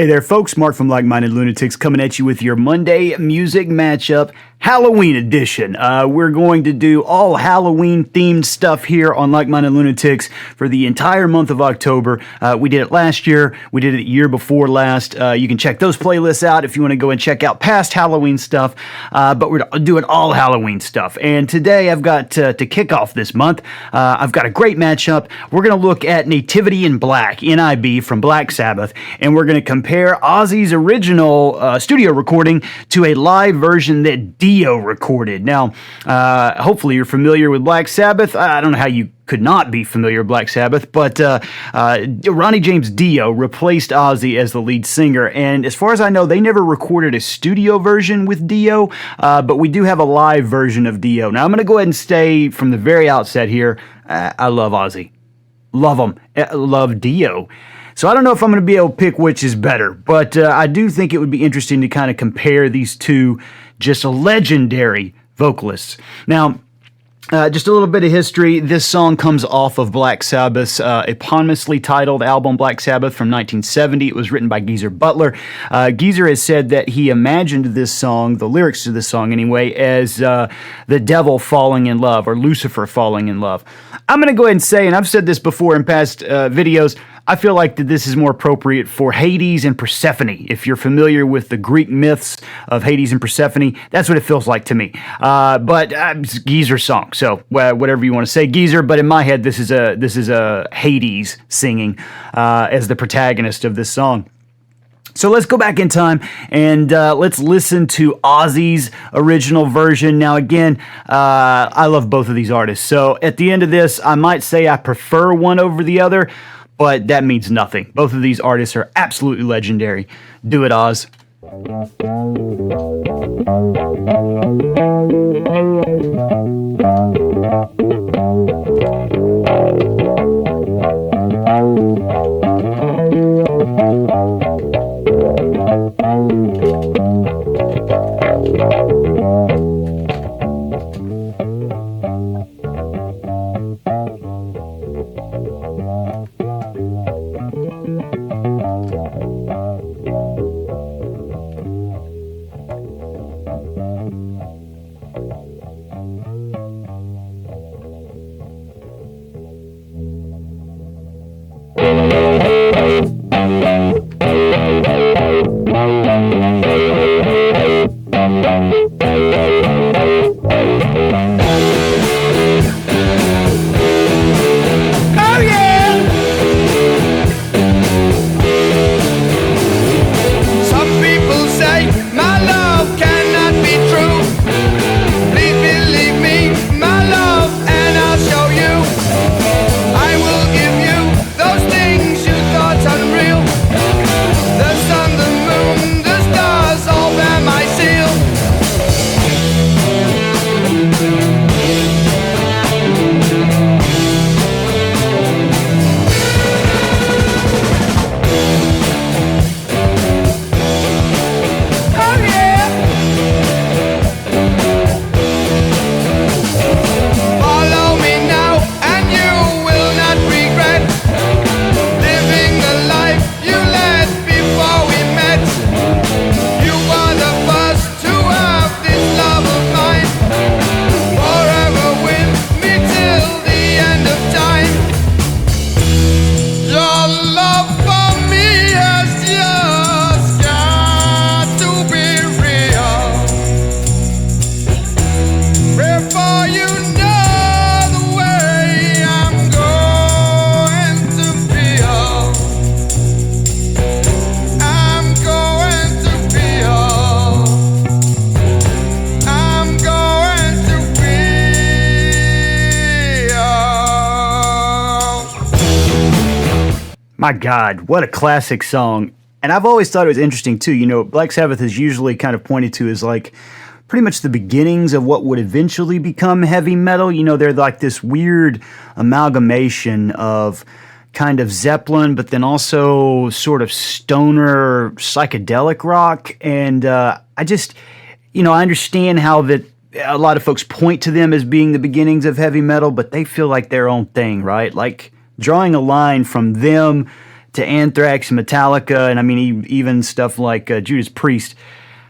Hey there, folks. Mark from Like Minded Lunatics coming at you with your Monday music matchup Halloween edition. We're going to do all Halloween themed stuff here on Like Minded Lunatics for the entire month of October. We did it last year. We did it the year before last. You can check those playlists out if you want to go and check out past Halloween stuff. But we're doing all Halloween stuff. And today I've got to kick off this month. I've got a great matchup. We're going to look at Nativity in Black, NIB from Black Sabbath, and we're going to compare Ozzy's original studio recording to a live version that Dio recorded. Now, hopefully you're familiar with Black Sabbath. I don't know how you could not be familiar with Black Sabbath, but Ronnie James Dio replaced Ozzy as the lead singer, and as far as I know, they never recorded a studio version with Dio, but we do have a live version of Dio. Now, I'm going to go ahead and stay from the very outset here. I love Ozzy. Love him. Love Dio. So I don't know if I'm going to be able to pick which is better, but I do think it would be interesting to kind of compare these two just legendary vocalists. Now, just a little bit of history. This song comes off of Black Sabbath's eponymously titled album, Black Sabbath, from 1970. It was written by Geezer Butler. Geezer has said that he imagined this song, the lyrics to this song anyway, as the devil falling in love, or Lucifer falling in love. I'm going to go ahead and say, and I've said this before in past videos, I feel like that this is more appropriate for Hades and Persephone. If you're familiar with the Greek myths of Hades and Persephone, that's what it feels like to me. But it's Geezer's song, so whatever you want to say, Geezer. But in my head, this is a Hades singing as the protagonist of this song. So let's go back in time and let's listen to Ozzy's original version. Now, again, I love both of these artists. So at the end of this, I might say I prefer one over the other, but that means nothing. Both of these artists are absolutely legendary. Do it, Oz. My God, what a classic song. And I've always thought it was interesting, too. You know, Black Sabbath is usually kind of pointed to as like pretty much the beginnings of what would eventually become heavy metal. You know, they're like this weird amalgamation of kind of Zeppelin, but then also sort of stoner psychedelic rock. And I just, you know, I understand how that a lot of folks point to them as being the beginnings of heavy metal, but they feel like their own thing, right? Like drawing a line from them to Anthrax and Metallica, and I mean even stuff like Judas Priest.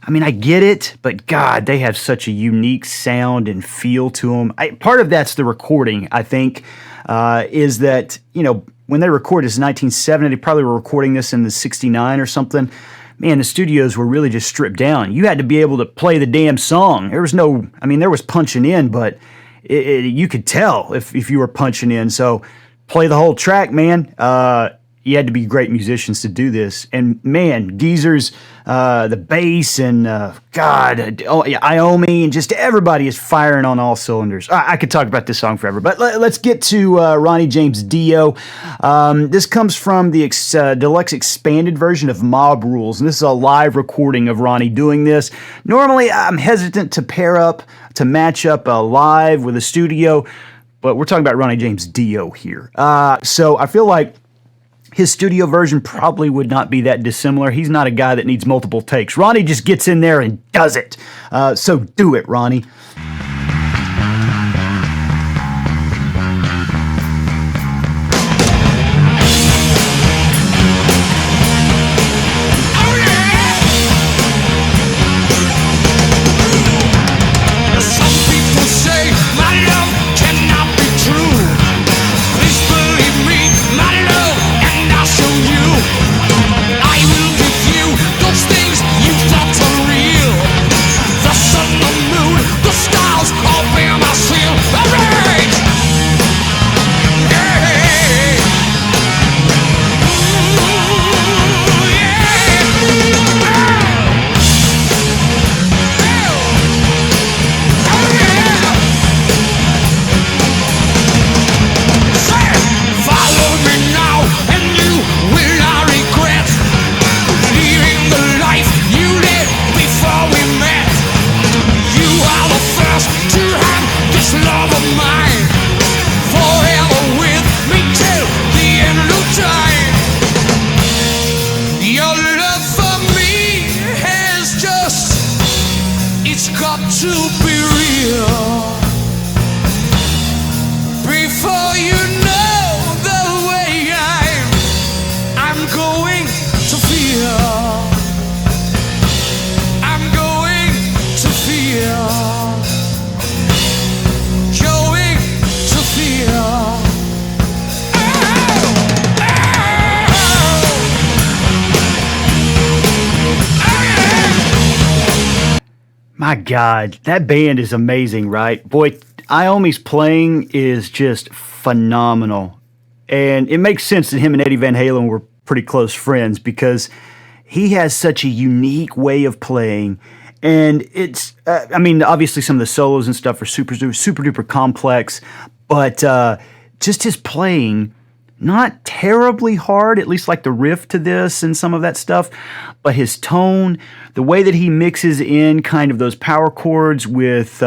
I mean, I get it, but God, they have such a unique sound and feel to them. Part of that's the recording, I think, is that, you know, when they recorded this in 1970, they probably were recording this in the 69 or something. Man, the studios were really just stripped down. You had to be able to play the damn song. There was no, I mean, there was punching in, but you could tell if you were punching in. So play the whole track, man. You had to be great musicians to do this. And man, Geezer's, the bass and Iommi and just everybody is firing on all cylinders. I could talk about this song forever, but let's get to Ronnie James Dio. This comes from the deluxe expanded version of Mob Rules, and this is a live recording of Ronnie doing this. Normally, I'm hesitant to match up live with a studio, but we're talking about Ronnie James Dio here. So I feel like his studio version probably would not be that dissimilar. He's not a guy that needs multiple takes. Ronnie just gets in there and does it. So do it, Ronnie. My God, that band is amazing, right? Boy, Iommi's playing is just phenomenal. And it makes sense that him and Eddie Van Halen were pretty close friends because he has such a unique way of playing. And it's, I mean, obviously some of the solos and stuff are super duper complex, but just his playing, not terribly hard, at least like the riff to this and some of that stuff, but his tone, the way that he mixes in kind of those power chords with,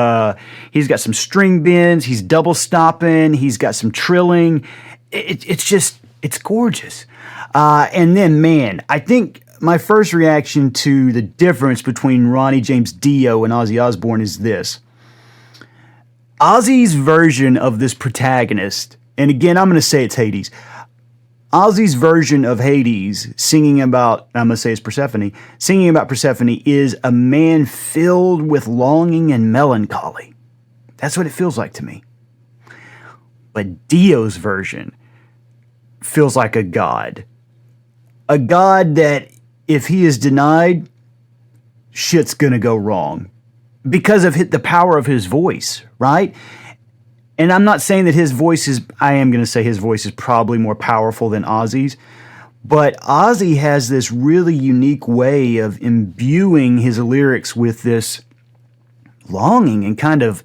he's got some string bends, he's double stopping, he's got some trilling. It's gorgeous. And then, man, I think my first reaction to the difference between Ronnie James Dio and Ozzy Osbourne is this. Ozzy's version of this protagonist, and again, I'm going to say it's Hades. Ozzy's version of Hades, singing about, I'm going to say it's Persephone, singing about Persephone is a man filled with longing and melancholy. That's what it feels like to me. But Dio's version feels like a god. A god that if he is denied, shit's going to go wrong. Because of the power of his voice, right? And I'm not saying that his voice is, I am going to say his voice is probably more powerful than Ozzy's, but Ozzy has this really unique way of imbuing his lyrics with this longing and kind of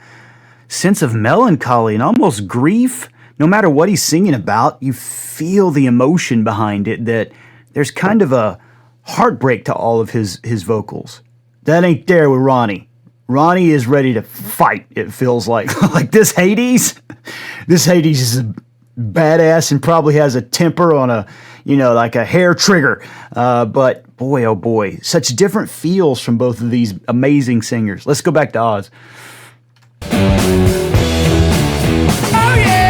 sense of melancholy and almost grief. No matter what he's singing about, you feel the emotion behind it, that there's kind of a heartbreak to all of his vocals. That ain't there with Ronnie. Ronnie is ready to fight, it feels like. Like this Hades is a badass and probably has a temper on a, like a hair trigger. But boy, oh boy, such different feels from both of these amazing singers. Let's go back to Oz. Oh yeah!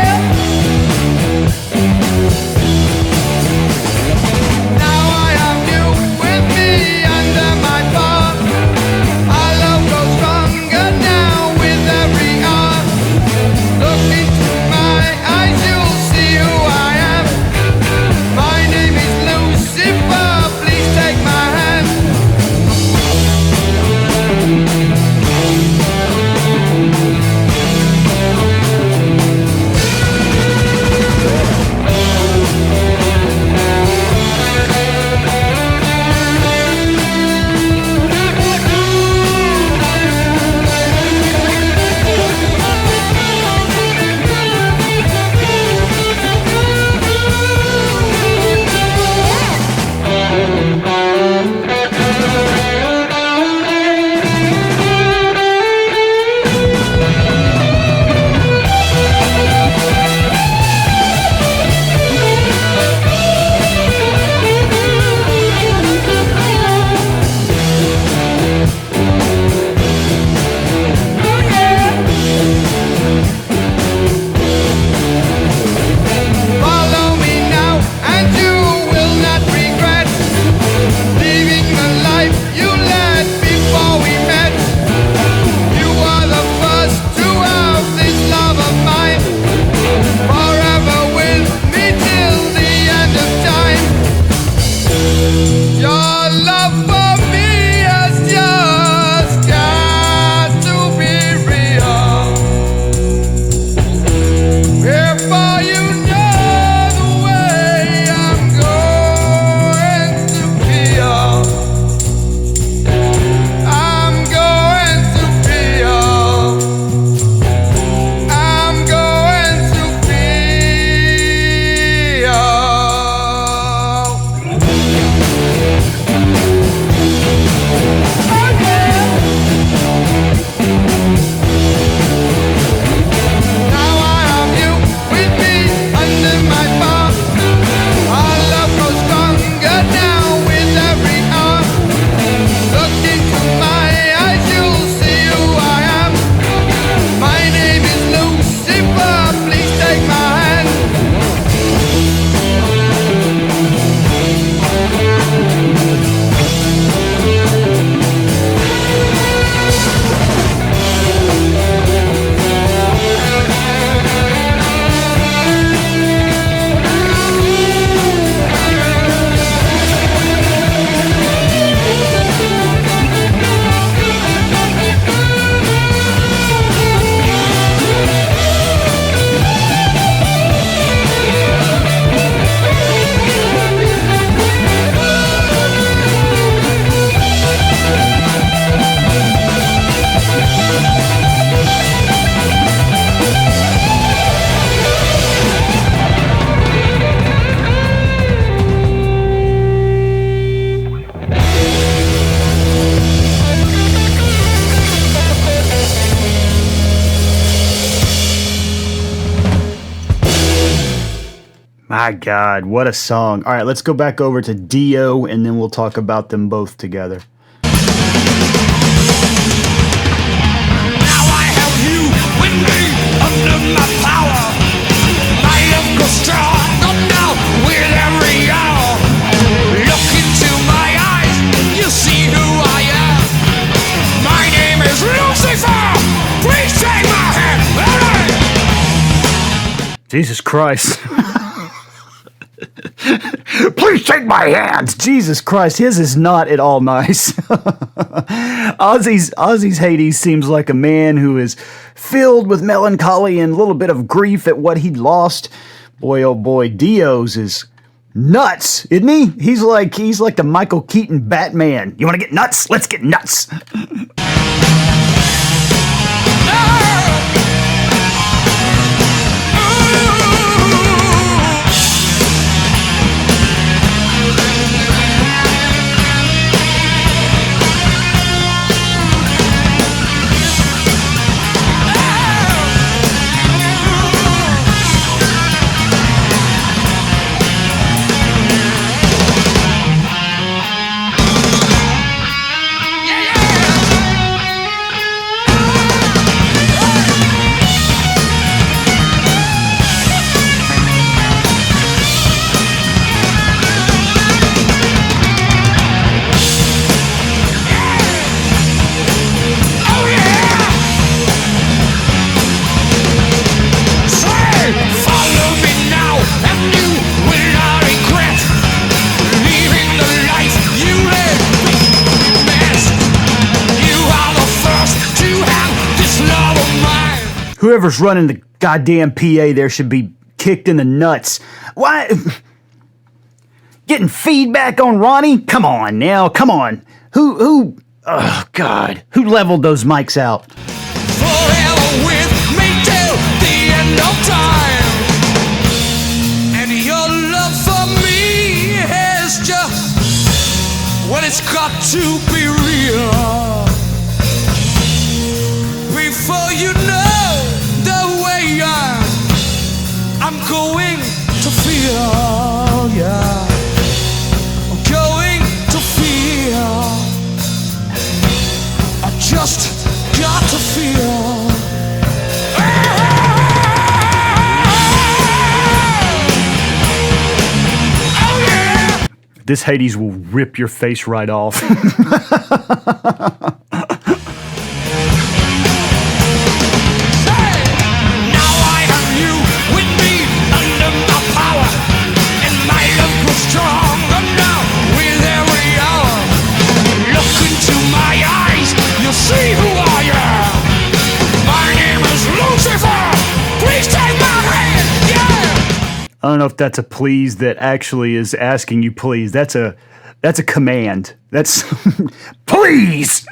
My God, what a song. All right, let's go back over to Dio, and then we'll talk about them both together. Now I have you with me under my power. My love goes strong now with every hour. Look into my eyes, you see who I am. My name is Lucifer. Please take my hand. Jesus Christ. Please take my hands. Jesus Christ, his is not at all nice. Ozzy's Hades seems like a man who is filled with melancholy and a little bit of grief at what he'd lost. Boy, oh boy, Dio's is nuts, isn't he? He's like the Michael Keaton Batman. You want to get nuts? Let's get nuts. Whoever's running the goddamn PA there should be kicked in the nuts. Why? Getting feedback on Ronnie? Come on now, come on. Who, oh God, who leveled those mics out? Forever with me till the end of time. And your love for me is just what it's got to be real. Before you know the way I'm going to feel, yeah. I'm going to feel. I just got to feel. Oh yeah. This Hades will rip your face right off. See who I am. My name is Lucifer. Please take my hand. Yeah. I don't know if that's a please that actually is asking you please. That's a command. That's please.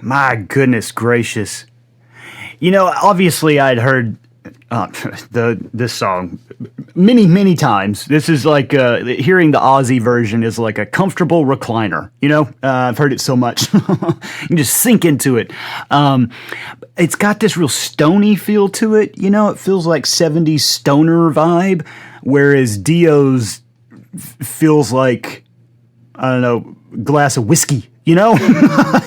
My goodness gracious. You know, obviously I'd heard this song many times. This is like hearing the Ozzy version is like a comfortable recliner. You know, I've heard it so much. You can just sink into it. It's got this real stony feel to it. You know, it feels like 70s stoner vibe, whereas Dio's feels like, I don't know, glass of whiskey. You know,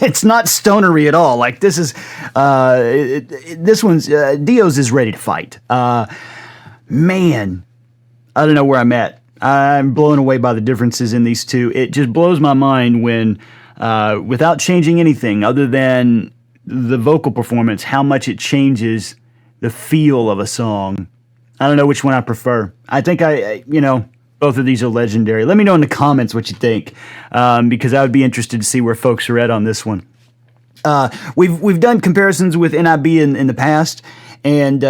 it's not stonery at all. Like this is, this one's, Dio's is ready to fight. Man, I don't know where I'm at. I'm blown away by the differences in these two. It just blows my mind when, without changing anything other than the vocal performance, how much it changes the feel of a song. I don't know which one I prefer. I think both of these are legendary. Let me know in the comments what you think, because I would be interested to see where folks are at on this one. We've done comparisons with NIB in the past, and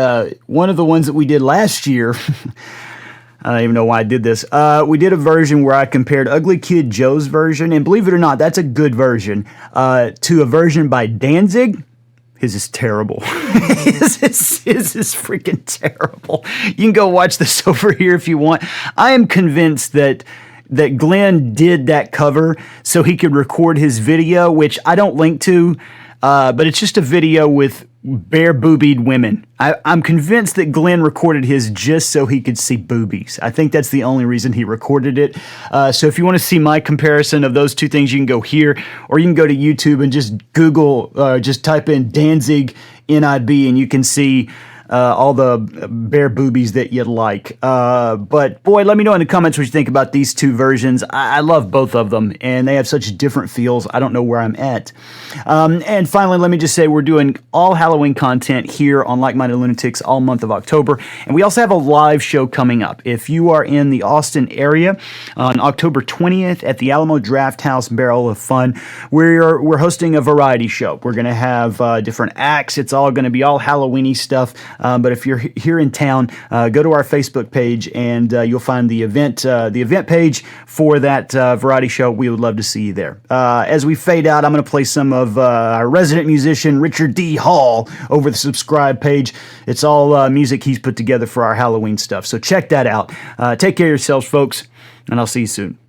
one of the ones that we did last year, I don't even know why I did this. We did a version where I compared Ugly Kid Joe's version, and believe it or not, that's a good version, to a version by Danzig. His is terrible. His is freaking terrible. You can go watch this over here if you want. I am convinced that Glenn did that cover so he could record his video, which I don't link to, but it's just a video with bare boobied women. I'm convinced that Glenn recorded his just so he could see boobies. I think that's the only reason he recorded it. So if you want to see my comparison of those two things, you can go here, or you can go to YouTube and just Google, just type in Danzig NIB, and you can see all the bare boobies that you'd like. But boy, let me know in the comments what you think about these two versions. I love both of them, and they have such different feels. I don't know where I'm at. And finally, let me just say we're doing all Halloween content here on Like Minded Lunatics all month of October. And we also have a live show coming up. If you are in the Austin area on October 20th at the Alamo Draft House Barrel of Fun, we're hosting a variety show. We're going to have different acts. It's all going to be all Halloween-y stuff. But if you're here in town, go to our Facebook page, and you'll find the event page for that variety show. We would love to see you there. As we fade out, I'm going to play some of our resident musician Richard D. Hall over the subscribe page. It's all music he's put together for our Halloween stuff. So check that out. Take care of yourselves, folks, and I'll see you soon.